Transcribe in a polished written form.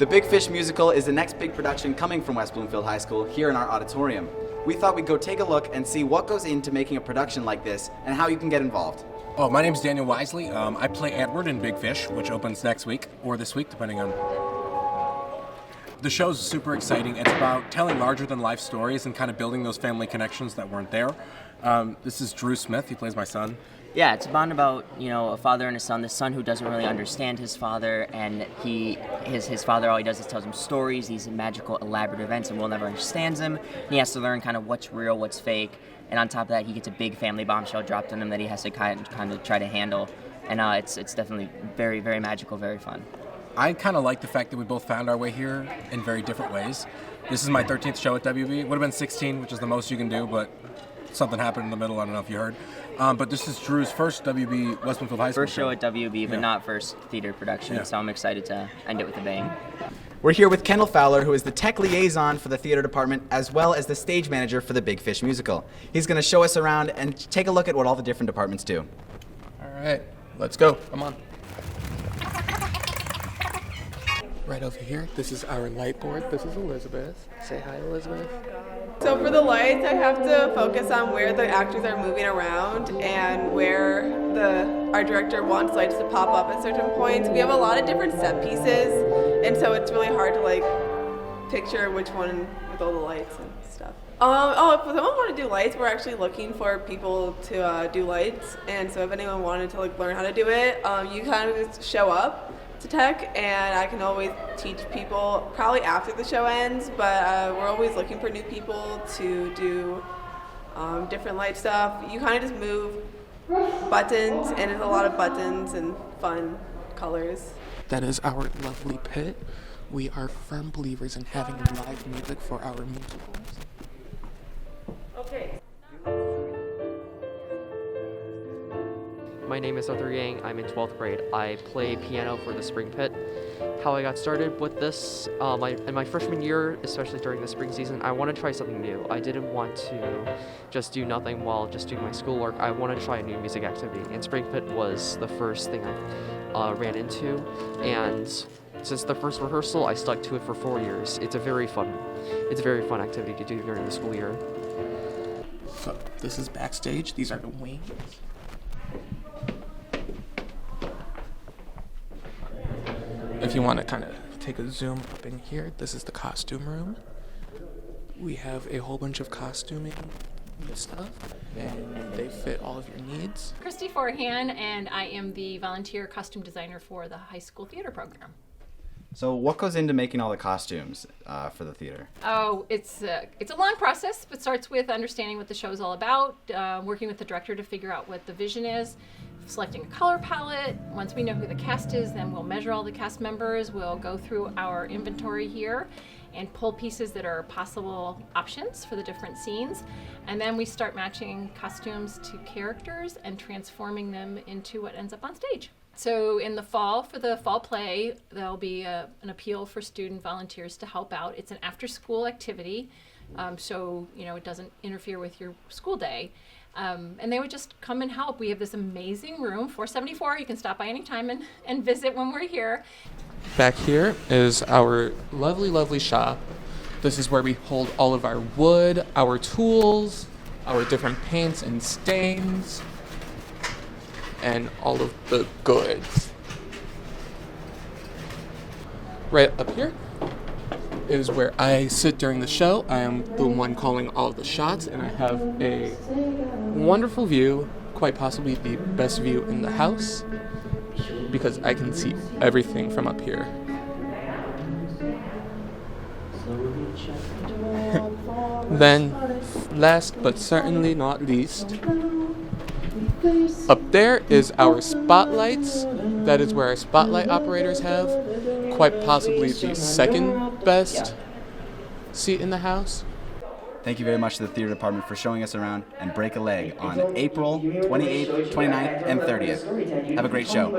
The Big Fish musical is the next big production coming from West Bloomfield High School here in our auditorium. We thought we'd go take a look and see what goes into making a production like this and how you can get involved. Oh, my name's Daniel Wisely. I play Edward in Big Fish, which opens next week, or this week, depending on... The show's super exciting. It's about telling larger-than-life stories and kind of building those family connections that weren't there. This is Drew Smith. He plays my son. Yeah, it's a bond about, a father and a son. The son who doesn't really understand his father, and his father, all he does is tells him stories, these magical, elaborate events, and Will never understands him. And he has to learn kind of what's real, what's fake. And on top of that, he gets a big family bombshell dropped on him that he has to kind of try to handle. And it's definitely very, very magical, very fun. I kind of like the fact that we both found our way here in very different ways. This is my 13th show at WB. It would have been 16, which is the most you can do, but something happened in the middle. I don't know if you heard. But this is Drew's first WB West Bloomfield High School First show at WB, but not first theater production, so I'm excited to end it with a bang. We're here with Kendall Fowler, who is the tech liaison for the theater department, as well as the stage manager for the Big Fish musical. He's going to show us around and take a look at what all the different departments do. All right, let's go. Come on. Right over here, this is our light board. This is Elizabeth. Say hi, Elizabeth. So for the lights, I have to focus on where the actors are moving around and where our director wants lights to pop up at certain points. We have a lot of different set pieces, and so it's really hard to picture which one with all the lights and stuff. If someone wanted to do lights, we're actually looking for people to do lights, and so if anyone wanted to learn how to do it, you kind of just show up to tech, and I can always teach people probably after the show ends, but we're always looking for new people to do different light stuff. You kind of just move buttons, and it's a lot of buttons and fun colors. That is our lovely pit. We are firm believers in having live music for our musicals. Okay. My name is Arthur Yang. I'm in 12th grade. I play piano for the Spring Pit. How I got started with this, in my freshman year, especially during the spring season, I wanted to try something new. I didn't want to just do nothing while just doing my schoolwork. I wanted to try a new music activity, and Spring Pit was the first thing I ran into. And since the first rehearsal, I stuck to it for 4 years. It's a very fun activity to do during the school year. So this is backstage. These are the wings. If you want to kind of take a zoom up in here, this is the costume room. We have a whole bunch of costuming and stuff, and they fit all of your needs. Christy Forhan, and I am the volunteer costume designer for the high school theater program. So what goes into making all the costumes for the theater? Oh, it's a long process, but starts with understanding what the show is all about, working with the director to figure out what the vision is, selecting a color palette. Once we know who the cast is, then we'll measure all the cast members. We'll go through our inventory here and pull pieces that are possible options for the different scenes. And then we start matching costumes to characters and transforming them into what ends up on stage. So in the fall, for the fall play, there'll be an appeal for student volunteers to help out. It's an after-school activity, so it doesn't interfere with your school day. And they would just come and help. We have this amazing room, 474. You can stop by any time and visit when we're here. Back here is our lovely, lovely shop. This is where we hold all of our wood, our tools, our different paints and stains, and all of the goods. Right up here is where I sit during the show. I am the one calling all of the shots, and I have a wonderful view, quite possibly the best view in the house, because I can see everything from up here. Then, last but certainly not least, up there is our spotlights. That is where our spotlight operators have quite possibly the second best seat in the house. Thank you very much to the theater department for showing us around, and break a leg on April 28th, 29th, and 30th. Have a great show.